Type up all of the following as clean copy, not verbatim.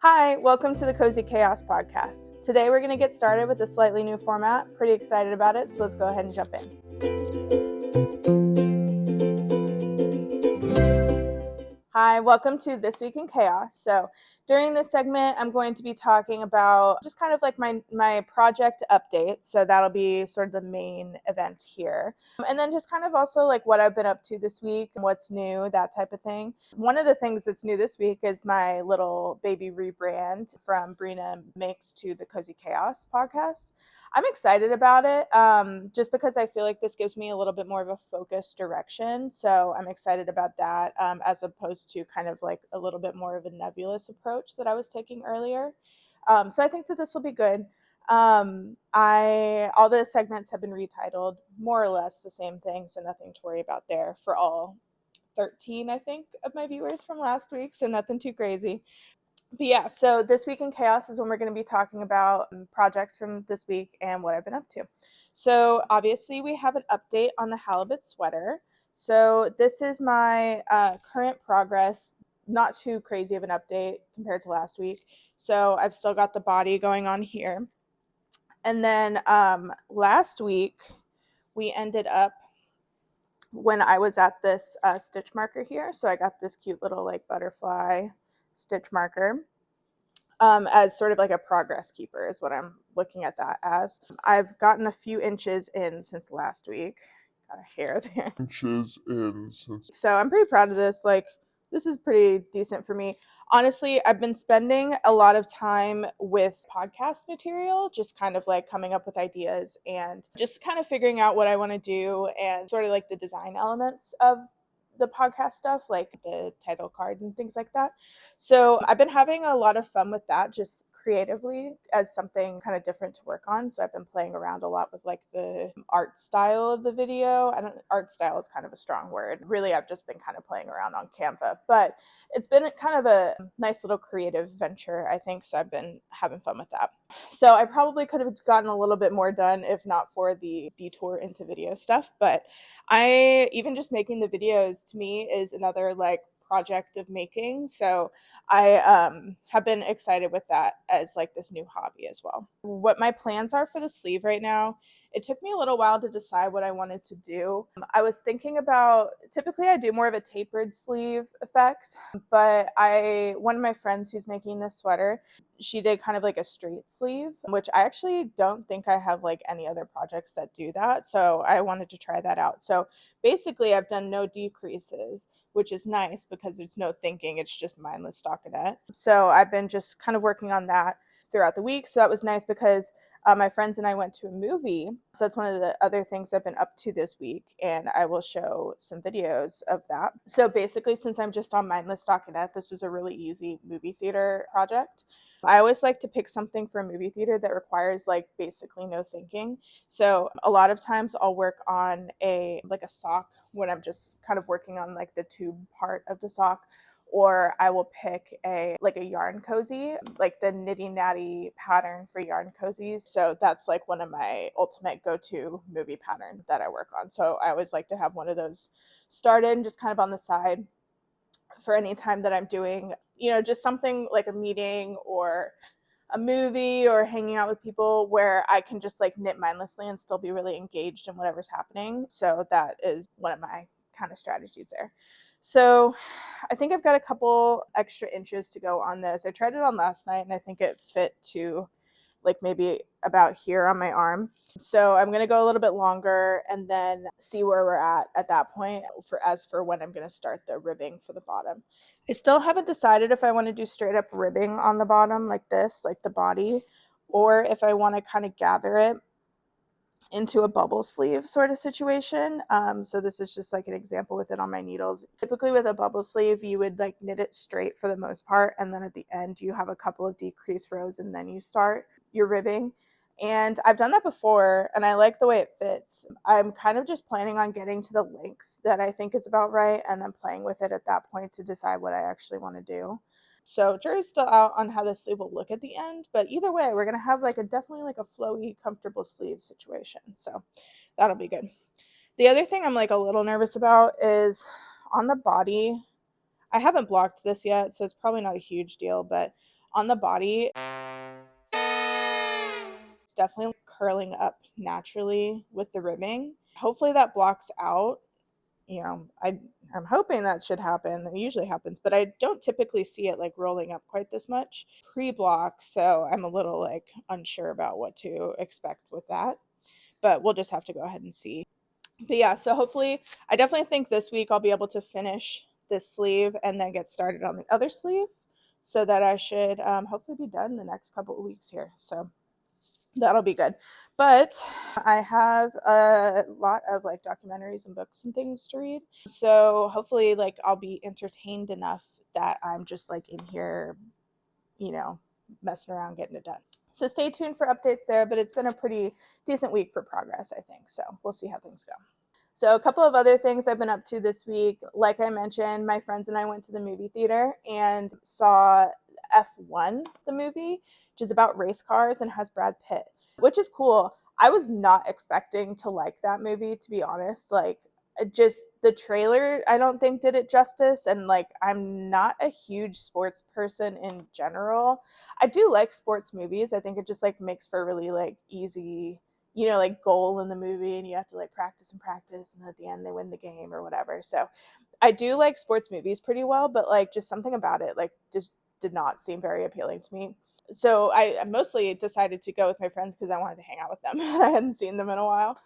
Hi, welcome to the Cozy Chaos podcast. Today we're going to get started with a slightly new format. Pretty excited about it, so let's go ahead and jump in. Hi, welcome to This Week in Chaos. So during this segment, I'm going to be talking about just kind of like my project update. So that'll be sort of the main event here. And then just kind of also like what I've been up to this week, what's new, that type of thing. One of the things that's new this week is my little baby rebrand from Brina Makes to the Cozy Chaos podcast. I'm excited about it just because I feel like this gives me a little bit more of a focused direction. So I'm excited about that as opposed to kind of like a little bit more of a nebulous approach that I was taking earlier. So I think that this will be good. All the segments have been retitled, more or less the same thing, so nothing to worry about there for all 13, I think, of my viewers from last week, so nothing too crazy. But yeah, so This Week in Chaos is when we're going to be talking about projects from this week and what I've been up to. So obviously we have an update on the halibut sweater. So this is my current progress, not too crazy of an update compared to last week. So I've still got the body going on here. And then last week we ended up when I was at this stitch marker here. So I got this cute little like butterfly stitch marker. As sort of like a progress keeper is what I'm looking at that as. I've gotten a few inches in since last week. Got a hair there. So I'm pretty proud of this. Like, this is pretty decent for me. Honestly, I've been spending a lot of time with podcast material, just kind of like coming up with ideas and just kind of figuring out what I want to do and sort of like the design elements of the podcast stuff, like the title card and things like that. So I've been having a lot of fun with that, just creatively as something kind of different to work on. So I've been playing around a lot with like the art style of the video. Art style is kind of a strong word. Really, I've just been kind of playing around on Canva, but it's been kind of a nice little creative venture, I think. So I've been having fun with that. So I probably could have gotten a little bit more done if not for the detour into video stuff. But even just making the videos to me is another like project of making. So I have been excited with that as like this new hobby as well. What my plans are for the sleeve right now, it took me a little while to decide what I wanted to do. I was thinking about, typically I do more of a tapered sleeve effect, but one of my friends who's making this sweater, she did kind of like a straight sleeve, which I actually don't think I have like any other projects that do that. So I wanted to try that out. So basically I've done no decreases, which is nice because there's no thinking. It's just mindless stockinette. So I've been just kind of working on that throughout the week. So that was nice because my friends and I went to a movie. So that's one of the other things I've been up to this week. And I will show some videos of that. So basically, since I'm just on mindless stockinette, this was a really easy movie theater project. I always like to pick something for a movie theater that requires like basically no thinking. So a lot of times I'll work on a sock when I'm just kind of working on like the tube part of the sock, or I will pick a yarn cozy, like the Nitty Natty pattern for yarn cozies. So that's like one of my ultimate go-to movie patterns that I work on. So I always like to have one of those started just kind of on the side for any time that I'm doing, just something like a meeting or a movie or hanging out with people where I can just like knit mindlessly and still be really engaged in whatever's happening. So that is one of my kind of strategies there. So I think I've got a couple extra inches to go on this. I tried it on last night and I think it fit to like maybe about here on my arm. So I'm going to go a little bit longer and then see where we're at that point for when I'm going to start the ribbing for the bottom. I still haven't decided if I want to do straight up ribbing on the bottom like this, like the body, or if I want to kind of gather it into a bubble sleeve sort of situation. So this is just like an example with it on my needles. Typically with a bubble sleeve, you would like knit it straight for the most part. And then at the end, you have a couple of decrease rows and then you start your ribbing. And I've done that before and I like the way it fits. I'm kind of just planning on getting to the length that I think is about right and then playing with it at that point to decide what I actually want to do. So jury's still out on how this sleeve will look at the end, but either way, we're going to have like definitely like a flowy, comfortable sleeve situation. So that'll be good. The other thing I'm like a little nervous about is on the body. I haven't blocked this yet, so it's probably not a huge deal, but On the body, it's definitely curling up naturally with the ribbing. Hopefully that blocks out. I'm hoping that should happen. It usually happens, but I don't typically see it like rolling up quite this much pre-block, so I'm a little like unsure about what to expect with that. But we'll just have to go ahead and see. But yeah, so hopefully, I definitely think this week I'll be able to finish this sleeve and then get started on the other sleeve, so that I should hopefully be done in the next couple of weeks here. So that'll be good. But I have a lot of like documentaries and books and things to read. So hopefully like I'll be entertained enough that I'm just like in here, you know, messing around getting it done. So stay tuned for updates there, but it's been a pretty decent week for progress, I think. So we'll see how things go. So a couple of other things I've been up to this week. Like I mentioned, my friends and I went to the movie theater and saw F1, the movie, which is about race cars and has Brad Pitt, which is cool. I was not expecting to like that movie, to be honest. Like, just the trailer, I don't think did it justice. And like, I'm not a huge sports person in general. I do like sports movies. I think it just like makes for really like easy, like goal in the movie, and you have to like practice and practice, and at the end they win the game or whatever. So I do like sports movies pretty well, but like just something about it like just did not seem very appealing to me. So I mostly decided to go with my friends because I wanted to hang out with them. I hadn't seen them in a while.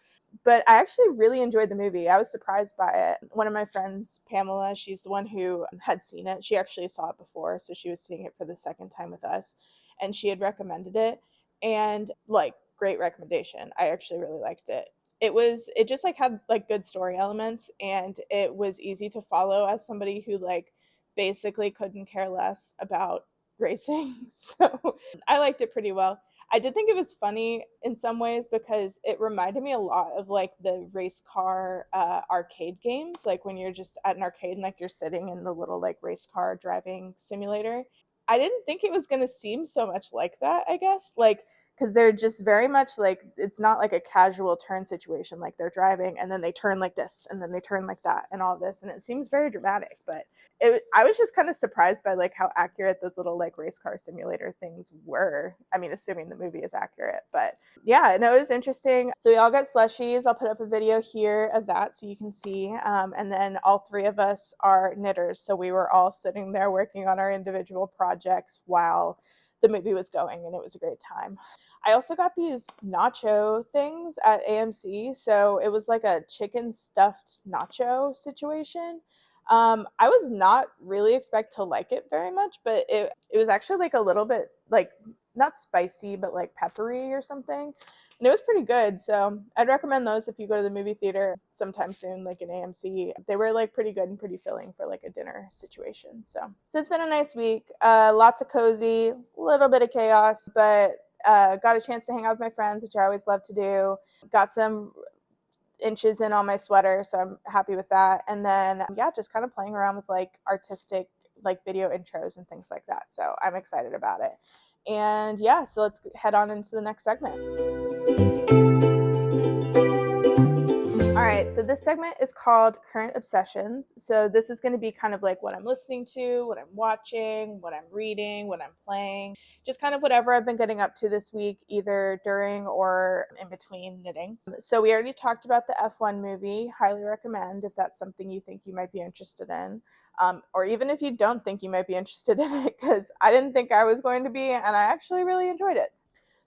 But I actually really enjoyed the movie. I was surprised by it. One of my friends, Pamela, she's the one who had seen it. She actually saw it before, so she was seeing it for the second time with us, and she had recommended it. And like, great recommendation. I actually really liked it. It just like had like good story elements, and it was easy to follow as somebody who like basically couldn't care less about racing. So I liked it pretty well. I did think it was funny in some ways because it reminded me a lot of like the race car arcade games, like when you're just at an arcade and like you're sitting in the little like race car driving simulator. I didn't think it was going to seem so much like that, I guess. Like, because they're just very much like, it's not like a casual turn situation. Like they're driving and then they turn like this and then they turn like that and all this. And it seems very dramatic, but I was just kind of surprised by like how accurate those little like race car simulator things were. I mean, assuming the movie is accurate, but yeah, no, it was interesting. So we all got slushies. I'll put up a video here of that so you can see. And then all three of us are knitters, so we were all sitting there working on our individual projects while the movie was going, and it was a great time. I also got these nacho things at AMC. So it was like a chicken stuffed nacho situation. I was not really expect to like it very much, but it was actually like a little bit like not spicy, but like peppery or something. And it was pretty good. So I'd recommend those if you go to the movie theater sometime soon, like in AMC. They were like pretty good and pretty filling for like a dinner situation. So it's been a nice week. Lots of cozy, a little bit of chaos, but got a chance to hang out with my friends, which I always love to do. Got some inches in on my sweater, so I'm happy with that. And then yeah, just kind of playing around with like artistic like video intros and things like that. So I'm excited about it. And yeah, so let's head on into the next segment. All right, so this segment is called Current Obsessions. So this is going to be kind of like what I'm listening to, what I'm watching, what I'm reading, what I'm playing, just kind of whatever I've been getting up to this week, either during or in between knitting. So we already talked about the F1 movie. Highly recommend if that's something you think you might be interested in. Or even if you don't think you might be interested in it, because I didn't think I was going to be, and I actually really enjoyed it.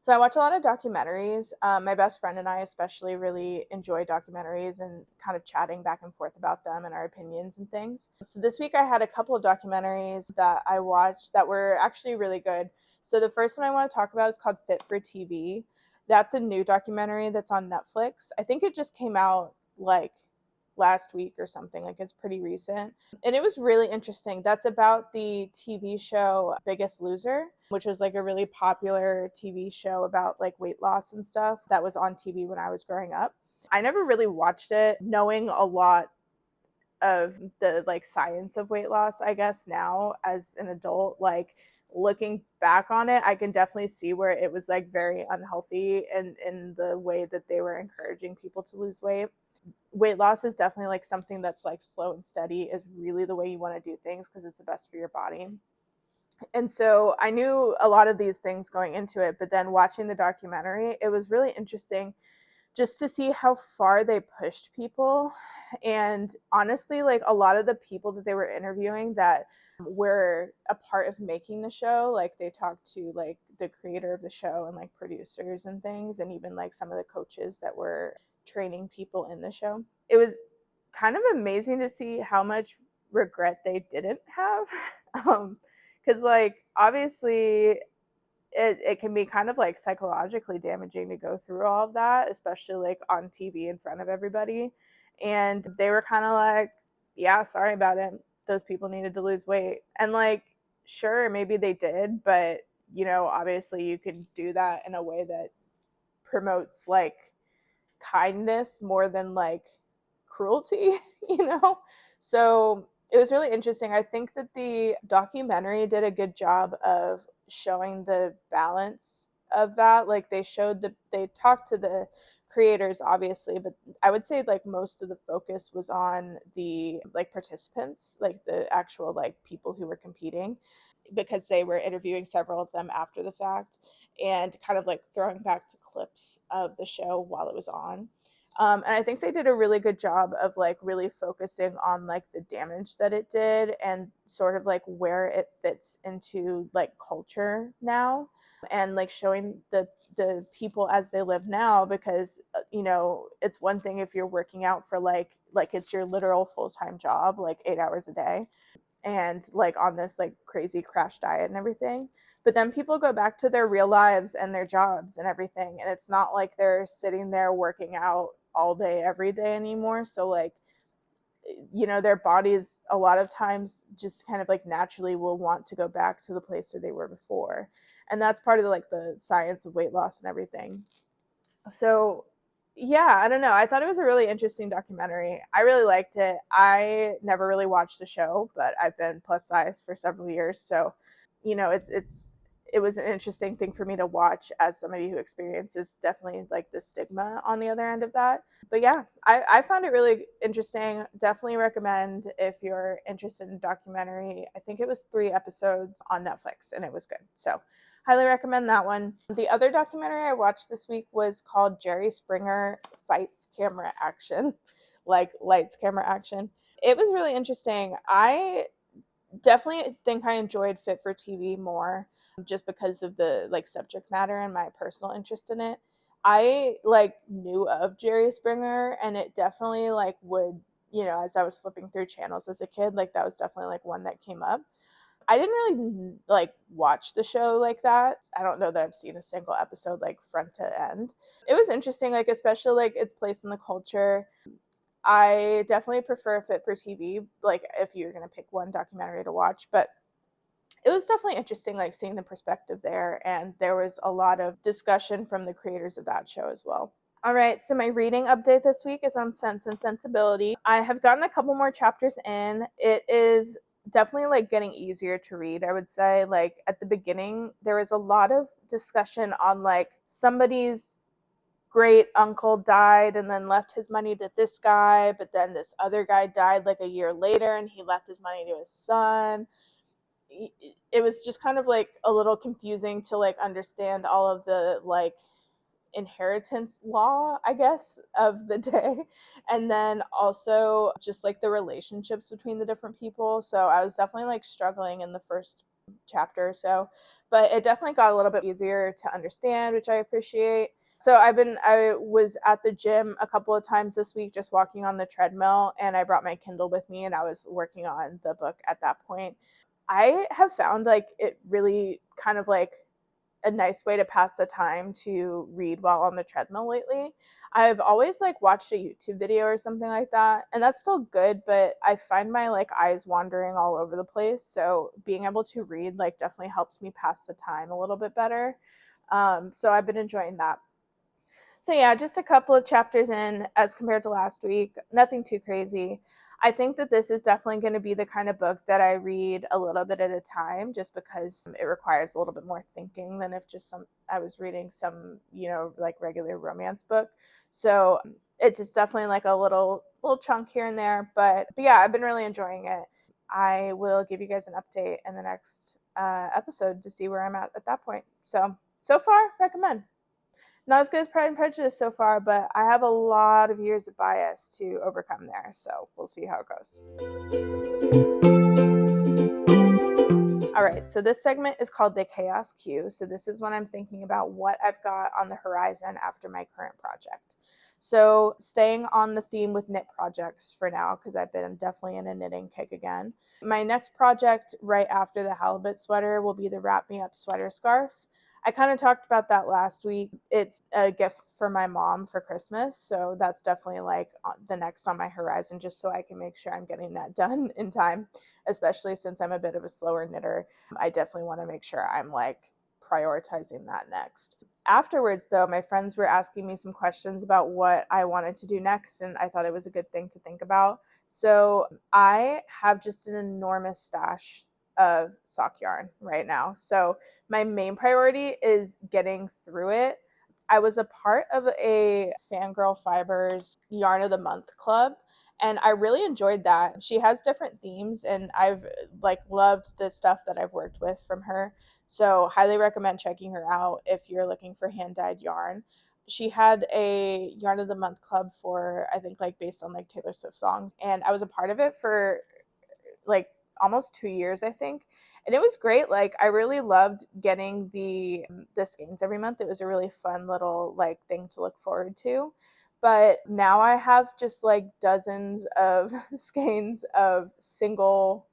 So I watch a lot of documentaries. My best friend and I especially really enjoy documentaries and kind of chatting back and forth about them and our opinions and things. So this week I had a couple of documentaries that I watched that were actually really good. So the first one I want to talk about is called Fit for TV. That's a new documentary that's on Netflix. I think it just came out like last week or something. Like, it's pretty recent. And it was really interesting. That's about the TV show Biggest Loser, which was like a really popular TV show about like weight loss and stuff that was on TV when I was growing up. I never really watched it knowing a lot of the like science of weight loss. I guess now as an adult, like looking back on it, I can definitely see where it was like very unhealthy and in the way that they were encouraging people to lose weight. Weight loss is definitely like something that's like slow and steady is really the way you want to do things because it's the best for your body. And so I knew a lot of these things going into it, but then watching the documentary, it was really interesting just to see how far they pushed people. And honestly, like a lot of the people that they were interviewing that were a part of making the show, like they talked to like the creator of the show and like producers and things, and even like some of the coaches that were training people in the show. It was kind of amazing to see how much regret they didn't have. Because like obviously it can be kind of like psychologically damaging to go through all of that, especially like on TV in front of everybody. And they were kind of like, yeah, sorry about it. Those people needed to lose weight. And like, sure, maybe they did, but obviously you can do that in a way that promotes like kindness more than like cruelty, you know? So it was really interesting. I think that the documentary did a good job of showing the balance of that. Like they talked to the creators obviously, but I would say like most of the focus was on the like participants, like the actual like people who were competing, because they were interviewing several of them after the fact and kind of like throwing back to clips of the show while it was on. And I think they did a really good job of like really focusing on like the damage that it did and sort of like where it fits into like culture now, and like showing the people as they live now. Because it's one thing if you're working out for like it's your literal full-time job, like 8 hours a day, and like on this like crazy crash diet and everything. But then people go back to their real lives and their jobs and everything, and it's not like they're sitting there working out all day every day anymore. So like their bodies a lot of times just kind of like naturally will want to go back to the place where they were before. And that's part of like the science of weight loss and everything. So yeah, I don't know, I thought it was a really interesting documentary. I really liked it. I never really watched the show, but I've been plus size for several years, so it was an interesting thing for me to watch as somebody who experiences definitely like the stigma on the other end of that. But yeah, I found it really interesting. Definitely recommend if you're interested in documentary. I think it was 3 episodes on Netflix and it was good. So highly recommend that one. The other documentary I watched this week was called Jerry Springer Fights Camera Action, like lights, camera, action. It was really interesting. I definitely think I enjoyed Fit for TV more just because of the like subject matter and my personal interest in it. I like knew of Jerry Springer, and it definitely like would, as I was flipping through channels as a kid, like that was definitely like one that came up. I didn't really like watch the show like that. I don't know that I've seen a single episode like front to end. It was interesting, like especially like its place in the culture. I definitely prefer Fit for TV, like if you're gonna pick one documentary to watch, but it was definitely interesting, like seeing the perspective there, and there was a lot of discussion from the creators of that show as well. All right, so my reading update this week is on Sense and Sensibility. I have gotten a couple more chapters in. It is definitely like getting easier to read, I would say. Like at the beginning, there was a lot of discussion on like somebody's great uncle died and then left his money to this guy, but then this other guy died like a year later and he left his money to his son. It was just kind of like a little confusing to like understand all of the like inheritance law, I guess, of the day. And then also just like the relationships between the different people. So I was definitely like struggling in the first chapter or so, but it definitely got a little bit easier to understand, which I appreciate. So I was at the gym a couple of times this week just walking on the treadmill, and I brought my Kindle with me and I was working on the book at that point. I have found like it really kind of like a nice way to pass the time to read while on the treadmill lately. I've always like watched a YouTube video or something like that, and that's still good, but I find my like eyes wandering all over the place. So being able to read like definitely helps me pass the time a little bit better. So I've been enjoying that. So yeah, just a couple of chapters in as compared to last week. Nothing too crazy. I think that this is definitely going to be the kind of book that I read a little bit at a time, just because it requires a little bit more thinking than if just I was reading some, like regular romance book. So it's just definitely like a little chunk here and there, but yeah, I've been really enjoying it. I will give you guys an update in the next episode to see where I'm at that point. So far, recommend. Not as good as Pride and Prejudice so far, but I have a lot of years of bias to overcome there, so we'll see how it goes. All right, so this segment is called the Chaos Queue. So this is when I'm thinking about what I've got on the horizon after my current project. So staying on the theme with knit projects for now, because I've been definitely in a knitting kick again. My next project right after the halibut sweater will be the Wrap Me Up sweater scarf. I kind of talked about that last week. It's a gift for my mom for Christmas, so that's definitely like the next on my horizon, just so I can make sure I'm getting that done in time, especially since I'm a bit of a slower knitter. I definitely want to make sure I'm like prioritizing that next. Afterwards, though, my friends were asking me some questions about what I wanted to do next, and I thought it was a good thing to think about. So I have just an enormous stash of sock yarn right now. So my main priority is getting through it. I was a part of a Fangirl Fibers Yarn of the Month club, and I really enjoyed that. She has different themes, and I've like loved the stuff that I've worked with from her. So highly recommend checking her out if you're looking for hand-dyed yarn. She had a Yarn of the Month club for, I think, like based on like Taylor Swift songs, and I was a part of it for like almost 2 years, I think. And it was great. Like I really loved getting the skeins every month. It was a really fun little like thing to look forward to. But now I have just like dozens of skeins of single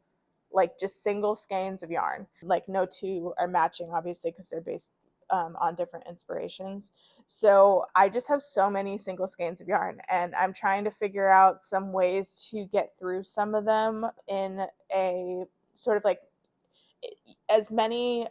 skeins of yarn. Like no two are matching, obviously, because they're based on different inspirations. So I just have so many single skeins of yarn, and I'm trying to figure out some ways to get through some of them in a sort of like as many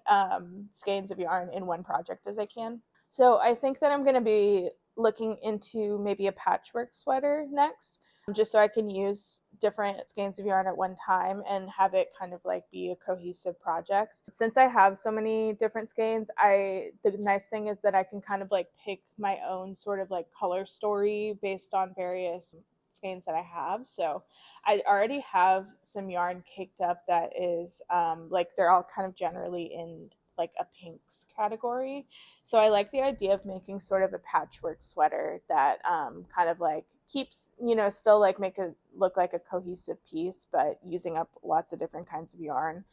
skeins of yarn in one project as I can. So I think that I'm going to be looking into maybe a patchwork sweater next, just so I can use different skeins of yarn at one time and have it kind of like be a cohesive project. Since I have so many different skeins, the nice thing is that I can kind of like pick my own sort of like color story based on various skeins that I have. So I already have some yarn caked up that is like they're all kind of generally in like a pinks category. So I like the idea of making sort of a patchwork sweater that kind of like keeps, still like make it look like a cohesive piece, but using up lots of different kinds of yarn.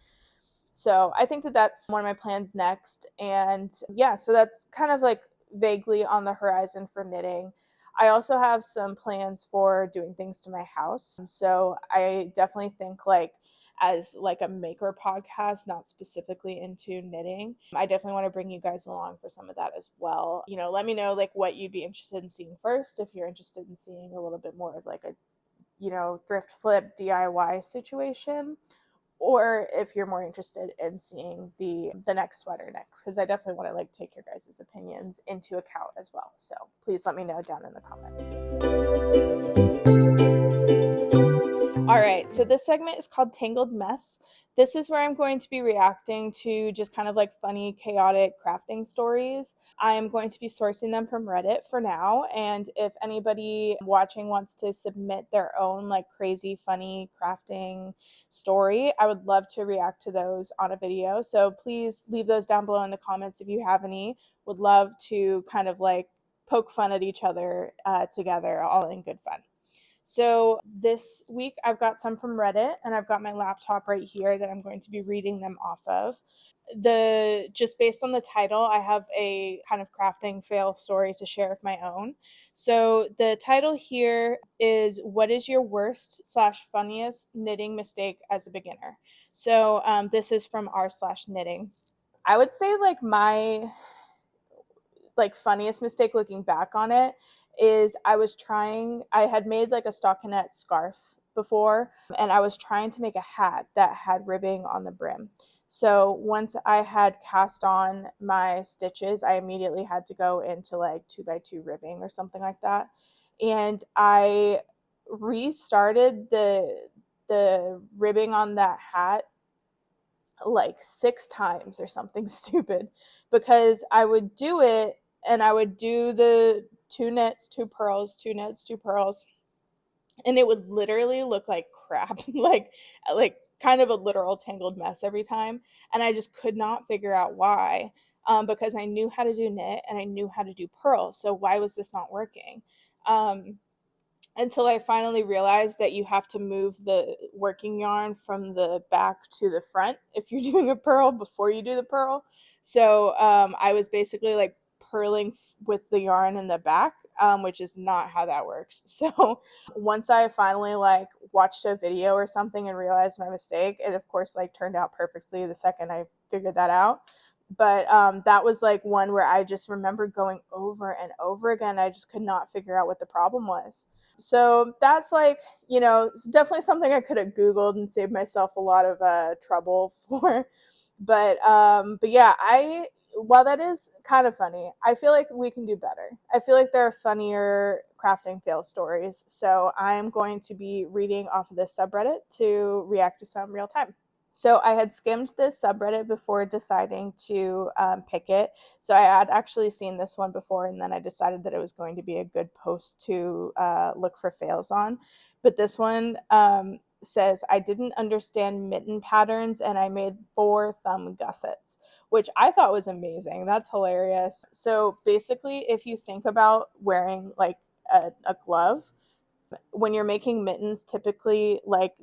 So I think that that's one of my plans next. And yeah, so that's kind of like vaguely on the horizon for knitting. I also have some plans for doing things to my house. So I definitely think like as like a maker podcast, not specifically into knitting, I definitely want to bring you guys along for some of that as well. Let me know like what you'd be interested in seeing first, if you're interested in seeing a little bit more of like a thrift flip DIY situation, or if you're more interested in seeing the next sweater next, because I definitely want to like take your guys' opinions into account as well. So please let me know down in the comments. All right, so this segment is called Tangled Mess. This is where I'm going to be reacting to just kind of like funny, chaotic crafting stories. I am going to be sourcing them from Reddit for now, and if anybody watching wants to submit their own like crazy, funny crafting story, I would love to react to those on a video. So please leave those down below in the comments if you have any. Would love to kind of like poke fun at each other together, all in good fun. So this week I've got some from Reddit, and I've got my laptop right here that I'm going to be reading them off of. Just based on the title, I have a kind of crafting fail story to share of my own. So the title here is, what is your worst/funniest knitting mistake as a beginner? So this is from r/knitting. I would say like my like funniest mistake looking back on it is I had made like a stockinette scarf before, and I was trying to make a hat that had ribbing on the brim. So once I had cast on my stitches, I immediately had to go into like 2x2 ribbing or something like that. And I restarted the ribbing on that hat like 6 times or something stupid, because I would do it and I would do the 2 knits, 2 purls, 2 knits, 2 purls, and it would literally look like crap. like kind of a literal tangled mess every time. And I just could not figure out why, because I knew how to do knit and I knew how to do purl. So why was this not working? Um, until I finally realized that you have to move the working yarn from the back to the front if you're doing a purl before you do the purl. So I was basically like purling with the yarn in the back, which is not how that works. So once I finally like watched a video or something and realized my mistake, it of course like turned out perfectly the second I figured that out. But that was like one where I just remember going over and over again. I just could not figure out what the problem was. So that's like, it's definitely something I could have Googled and saved myself a lot of trouble for. But yeah, while that is kind of funny, I feel like we can do better. I feel like there are funnier crafting fail stories. So I'm going to be reading off of this subreddit to react to some real time. So I had skimmed this subreddit before deciding to pick it. So I had actually seen this one before, and then I decided that it was going to be a good post to look for fails on. But this one says, I didn't understand mitten patterns and I made 4 thumb gussets, which I thought was amazing. That's hilarious. So basically, if you think about wearing like a glove, when you're making mittens, typically like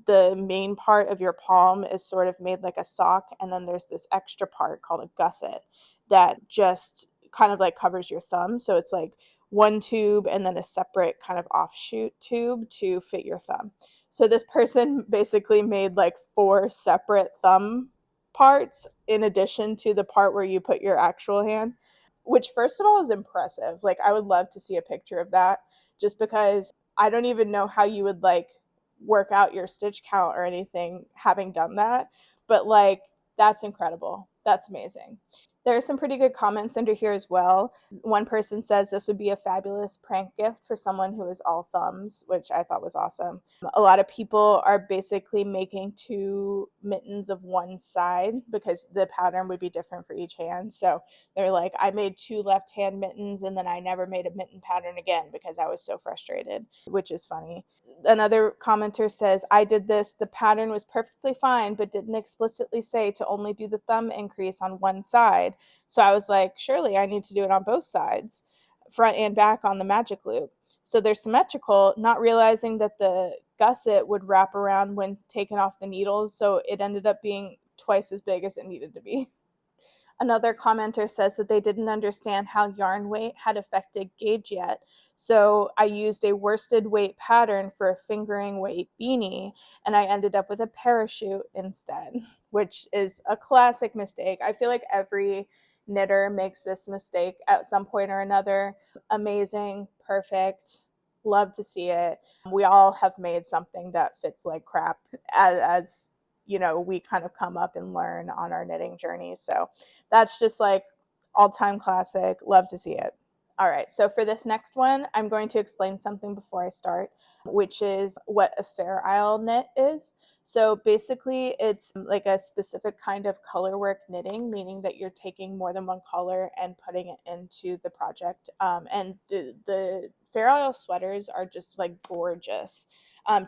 the main part of your palm is sort of made like a sock, and then there's this extra part called a gusset that just kind of like covers your thumb. So it's like one tube and then a separate kind of offshoot tube to fit your thumb. So this person basically made like 4 separate thumb parts in addition to the part where you put your actual hand, which first of all is impressive. Like I would love to see a picture of that, just because I don't even know how you would like work out your stitch count or anything having done that. But like, that's incredible. That's amazing. There are some pretty good comments under here as well. One person says this would be a fabulous prank gift for someone who is all thumbs, which I thought was awesome. A lot of people are basically making 2 mittens of one side because the pattern would be different for each hand. So they're like, I made 2 left hand mittens and then I never made a mitten pattern again because I was so frustrated, which is funny. Another commenter says, I did this. The pattern was perfectly fine, but didn't explicitly say to only do the thumb increase on one side. So I was like, surely I need to do it on both sides, front and back on the magic loop. So they're symmetrical, not realizing that the gusset would wrap around when taken off the needles. So it ended up being twice as big as it needed to be. Another commenter says that they didn't understand how yarn weight had affected gauge yet. So I used a worsted weight pattern for a fingering weight beanie, and I ended up with a parachute instead, which is a classic mistake. I feel like every knitter makes this mistake at some point or another. Amazing, perfect, love to see it. We all have made something that fits like crap as we kind of come up and learn on our knitting journey. So that's just like all-time classic. Love to see it. All right, so for this next one, I'm going to explain something before I start, which is what a Fair Isle knit is. So basically, it's like a specific kind of color work knitting, meaning that you're taking more than one color and putting it into the project. And the Fair Isle sweaters are just like gorgeous.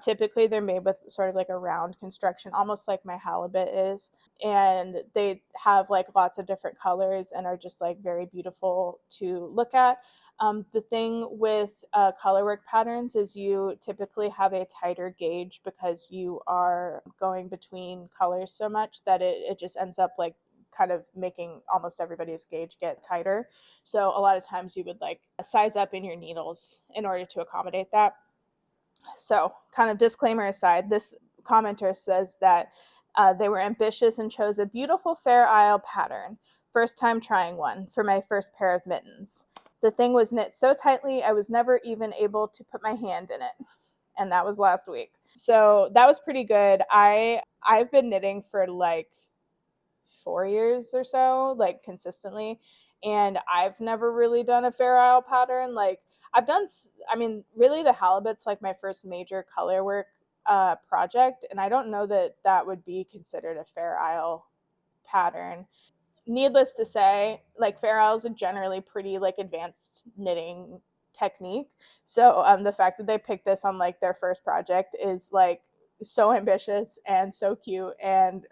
Typically, they're made with sort of like a round construction, almost like my halibut is, and they have like lots of different colors and are just like very beautiful to look at. The thing with colorwork patterns is you typically have a tighter gauge because you are going between colors so much that it just ends up like kind of making almost everybody's gauge get tighter. So a lot of times you would like size up in your needles in order to accommodate that. So, kind of disclaimer aside, this commenter says that they were ambitious and chose a beautiful Fair Isle pattern. First time trying one for my first pair of mittens. The thing was knit so tightly I was never even able to put my hand in it. And that was last week. So that was pretty good. I've been knitting for like 4 years or so, like consistently. And I've never really done a Fair Isle pattern. Like I've done, I mean, really the halibut's like my first major color work project. And I don't know that that would be considered a Fair Isle pattern. Needless to say, like Fair Isle is a generally pretty like advanced knitting technique. So the fact that they picked this on like their first project is like so ambitious and so cute, and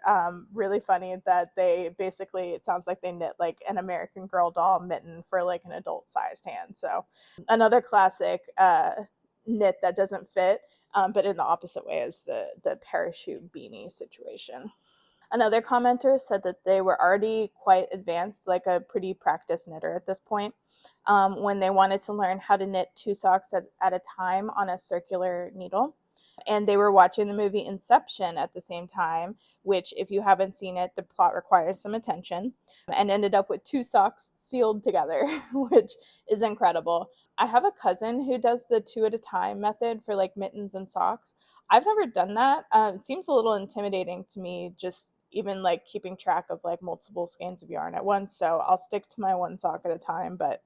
really funny that they basically, it sounds like they knit like an American Girl doll mitten for like an adult sized hand. So another classic knit that doesn't fit, but in the opposite way as the parachute beanie situation. Another commenter said that they were already quite advanced, like a pretty practiced knitter at this point, when they wanted to learn how to knit two socks at a time on a circular needle. And they were watching the movie Inception at the same time, which, if you haven't seen it, the plot requires some attention, and ended up with two socks sealed together, which is incredible. I have a cousin who does the two at a time method for like mittens and socks. I've never done that. It seems a little intimidating to me, just even like keeping track of like multiple skeins of yarn at once. So I'll stick to my one sock at a time, but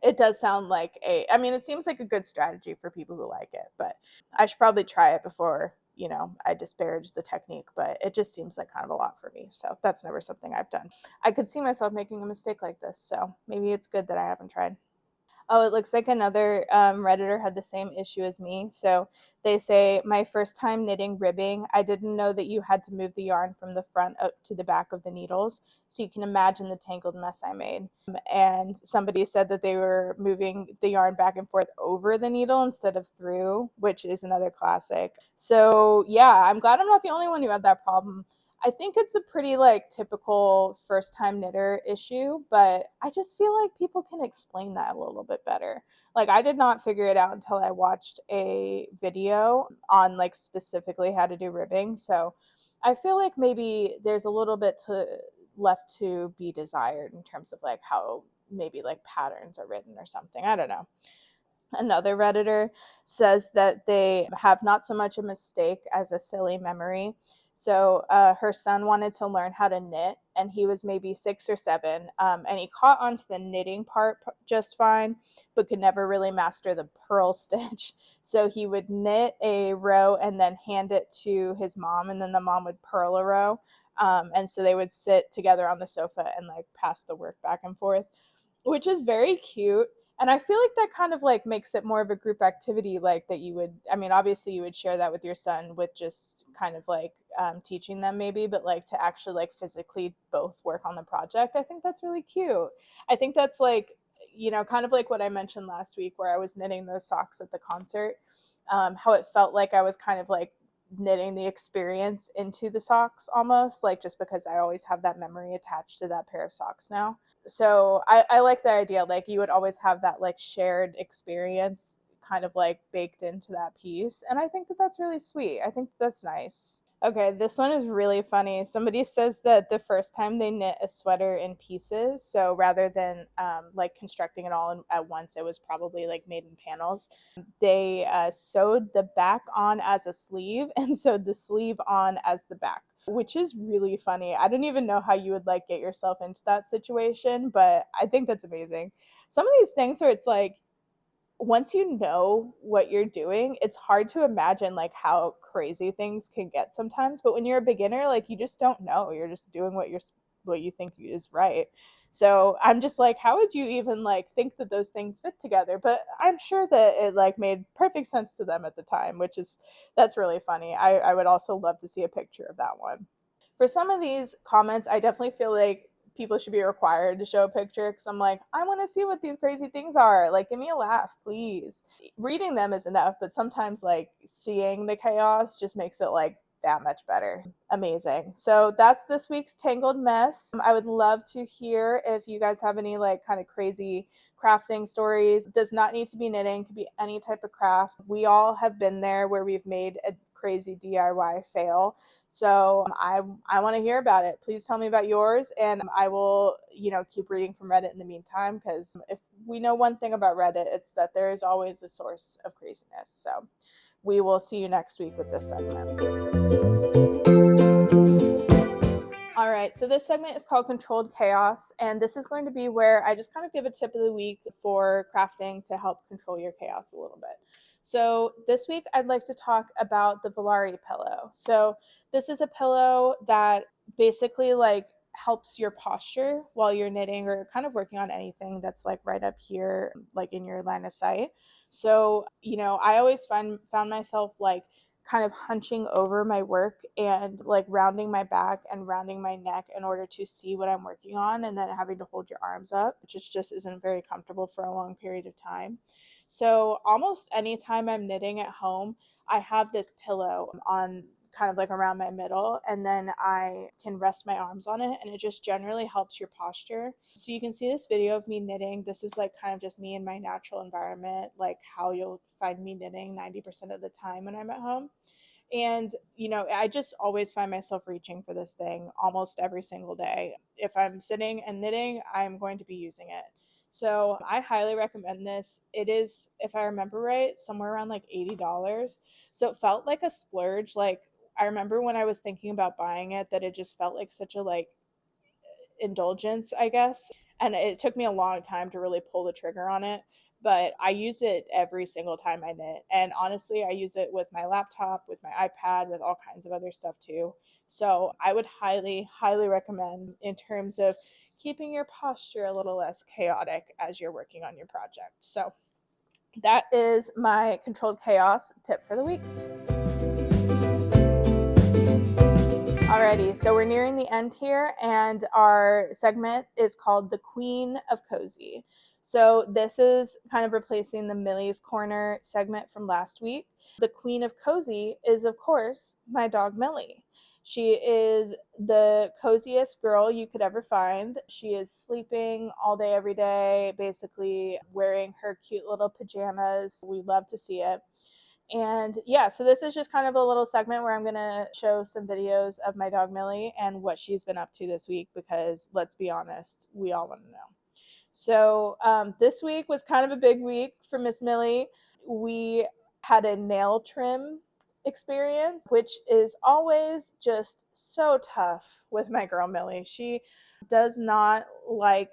it does sound like I mean, it seems like a good strategy for people who like it, but I should probably try it before, I disparage the technique, but it just seems like kind of a lot for me. So that's never something I've done. I could see myself making a mistake like this. So maybe it's good that I haven't tried. Oh, it looks like another Redditor had the same issue as me. So they say, my first time knitting ribbing, I didn't know that you had to move the yarn from the front up to the back of the needles. So you can imagine the tangled mess I made. And somebody said that they were moving the yarn back and forth over the needle instead of through, which is another classic. So yeah, I'm glad I'm not the only one who had that problem. I think it's a pretty like typical first time knitter issue, but I just feel like people can explain that a little bit better. Like I did not figure it out until I watched a video on like specifically how to do ribbing. So I feel like maybe there's a little bit left to be desired in terms of like how maybe like patterns are written or something. I don't know. Another Redditor says that they have not so much a mistake as a silly memory. So her son wanted to learn how to knit, and he was maybe 6 or 7, and he caught onto the knitting part just fine, but could never really master the purl stitch. So he would knit a row and then hand it to his mom, and then the mom would purl a row. And so they would sit together on the sofa and like pass the work back and forth, which is very cute. And I feel like that kind of like makes it more of a group activity, like that you would, I mean, obviously you would share that with your son with just kind of like teaching them maybe, but like to actually like physically both work on the project. I think that's really cute. I think that's like, kind of like what I mentioned last week where I was knitting those socks at the concert, how it felt like I was kind of like knitting the experience into the socks almost, like just because I always have that memory attached to that pair of socks now. So I like the idea, like you would always have that like shared experience kind of like baked into that piece, and I think that that's really sweet. I think that's nice. Okay, this one is really funny. Somebody says that the first time they knit a sweater in pieces, so rather than like constructing it all at once, it was probably like made in panels. They sewed the back on as a sleeve and sewed the sleeve on as the back, which is really funny. I don't even know how you would like get yourself into that situation, but I think that's amazing. Some of these things where it's like, once you know what you're doing, it's hard to imagine like how crazy things can get sometimes. But when you're a beginner, like you just don't know. You're just doing what you think is right. So I'm just like, how would you even like think that those things fit together? But I'm sure that it like made perfect sense to them at the time, which is that's really funny. I would also love to see a picture of that one. For some of these comments, I definitely feel like people should be required to show a picture because I'm like, I want to see what these crazy things are. Like, give me a laugh, please. Reading them is enough, but sometimes like seeing the chaos just makes it like that much better. Amazing. So that's this week's Tangled Mess. I would love to hear if you guys have any like kind of crazy crafting stories. It does not need to be knitting, it could be any type of craft. We all have been there where we've made a crazy DIY fail. So I want to hear about it. Please tell me about yours, and I will, keep reading from Reddit in the meantime, because if we know one thing about Reddit, it's that there is always a source of craziness. So we will see you next week with this segment. All right, so this segment is called Controlled Chaos, and this is going to be where I just kind of give a tip of the week for crafting to help control your chaos a little bit. So this week, I'd like to talk about the Volare pillow. So this is a pillow that basically like helps your posture while you're knitting or kind of working on anything that's like right up here, like in your line of sight. So, I always found myself like kind of hunching over my work and like rounding my back and rounding my neck in order to see what I'm working on, and then having to hold your arms up, which is just isn't very comfortable for a long period of time. So almost anytime I'm knitting at home, I have this pillow on kind of like around my middle, and then I can rest my arms on it, and it just generally helps your posture. So you can see this video of me knitting. This is like kind of just me in my natural environment, like how you'll find me knitting 90% of the time when I'm at home. And, I just always find myself reaching for this thing almost every single day. If I'm sitting and knitting, I'm going to be using it. So I highly recommend this. It is, if I remember right, somewhere around like $80. So it felt like a splurge. Like, I remember when I was thinking about buying it, that it just felt like such a like indulgence, I guess. And it took me a long time to really pull the trigger on it. But I use it every single time I knit. And honestly, I use it with my laptop, with my iPad, with all kinds of other stuff too. So I would highly, highly recommend in terms of keeping your posture a little less chaotic as you're working on your project. So that is my controlled chaos tip for the week. Alrighty, so we're nearing the end here, and our segment is called The Queen of Cozy. So this is kind of replacing the Millie's Corner segment from last week. The Queen of Cozy is, of course, my dog Millie. She is the coziest girl you could ever find. She is sleeping all day, every day, basically wearing her cute little pajamas. We love to see it. And yeah, so this is just kind of a little segment where I'm going to show some videos of my dog Millie and what she's been up to this week, because let's be honest, we all want to know. So this week was kind of a big week for Miss Millie. We had a nail trim experience, which is always just so tough with my girl Millie. She does not like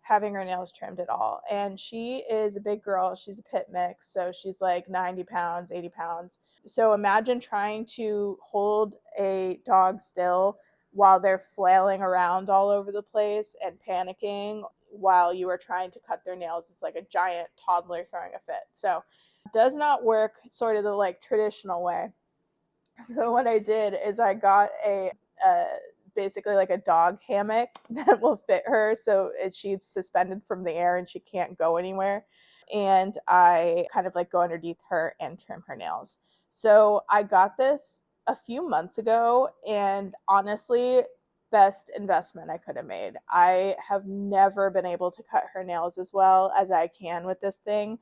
having her nails trimmed at all. And she is a big girl. She's a pit mix. So she's like 90 pounds, 80 pounds. So imagine trying to hold a dog still while they're flailing around all over the place and panicking while you are trying to cut their nails. It's like a giant toddler throwing a fit. So it does not work sort of the like traditional way. So what I did is I got a basically like a dog hammock that will fit her, so she's suspended from the air and she can't go anywhere. And I kind of like go underneath her and trim her nails. So I got this a few months ago, and honestly, best investment I could have made. I have never been able to cut her nails as well as I can with this thing.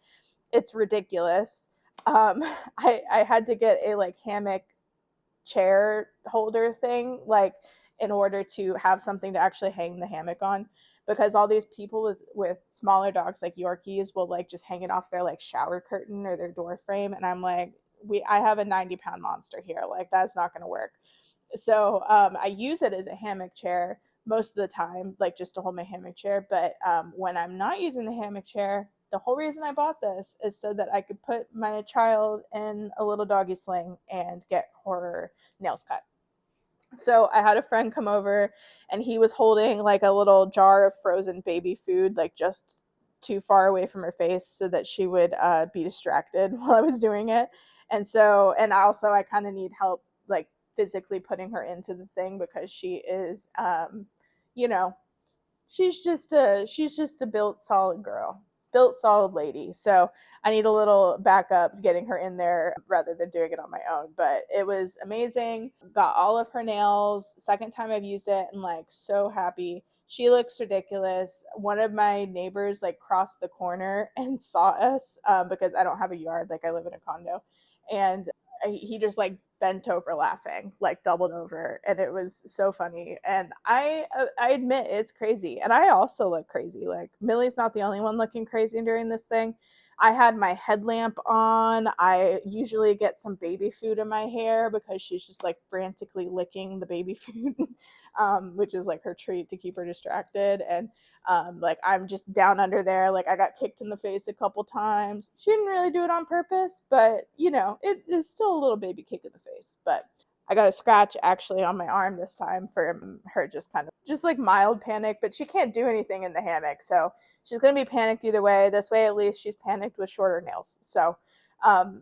It's ridiculous. I had to get a like hammock chair holder thing, like in order to have something to actually hang the hammock on, because all these people with smaller dogs like Yorkies will like just hang it off their like shower curtain or their door frame, and I'm like, I have a 90-pound monster here, like that's not going to work. So I use it as a hammock chair most of the time, like just to hold my hammock chair. But when I'm not using the hammock chair, the whole reason I bought this is so that I could put my child in a little doggy sling and get her nails cut. So I had a friend come over, and he was holding like a little jar of frozen baby food, like just too far away from her face so that she would be distracted while I was doing it. And so, and also I kind of need help like physically putting her into the thing, because she is, you know, she's just a built solid girl, built solid lady. So I need a little backup getting her in there rather than doing it on my own. But it was amazing. Got all of her nails. Second time I've used it, and like so happy. She looks ridiculous. One of my neighbors like crossed the corner and saw us, because I don't have a yard, like I live in a condo, and he just like bent over laughing, like doubled over, and it was so funny. And I admit it's crazy, and I also look crazy. Like Millie's not the only one looking crazy during this thing. I had my headlamp on. I usually get some baby food in my hair because she's just like frantically licking the baby food, which is like her treat to keep her distracted. And like I'm just down under there. Like I got kicked in the face a couple times. She didn't really do it on purpose, but it is still a little baby kick in the face. But I got a scratch actually on my arm this time for her just kind of just like mild panic, but she can't do anything in the hammock. So she's going to be panicked either way. This way, at least she's panicked with shorter nails. So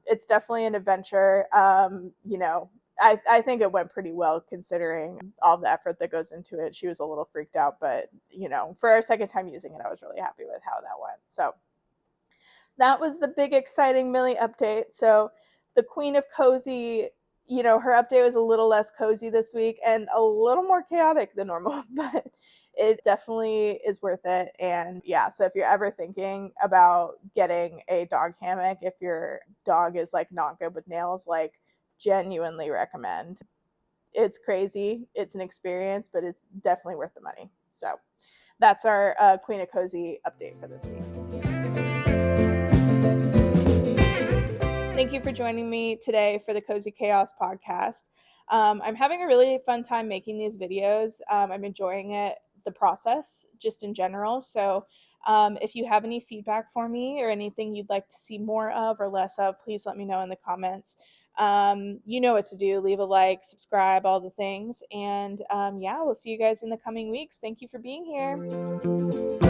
It's definitely an adventure. I think it went pretty well considering all the effort that goes into it. She was a little freaked out, but for our second time using it, I was really happy with how that went. So that was the big exciting Millie update. So the Queen of Cozy, her update was a little less cozy this week and a little more chaotic than normal, but it definitely is worth it. And yeah, so if you're ever thinking about getting a dog hammock, if your dog is like not good with nails, like genuinely recommend. It's crazy. It's an experience, but it's definitely worth the money. So that's our Queen of Cozy update for this week. Thank you for joining me today for the Cozy Chaos podcast. I'm having a really fun time making these videos. I'm enjoying it, the process, just in general. So if you have any feedback for me or anything you'd like to see more of or less of, please let me know in the comments. You know what to do. Leave a like, subscribe, all the things. And yeah, we'll see you guys in the coming weeks. Thank you for being here.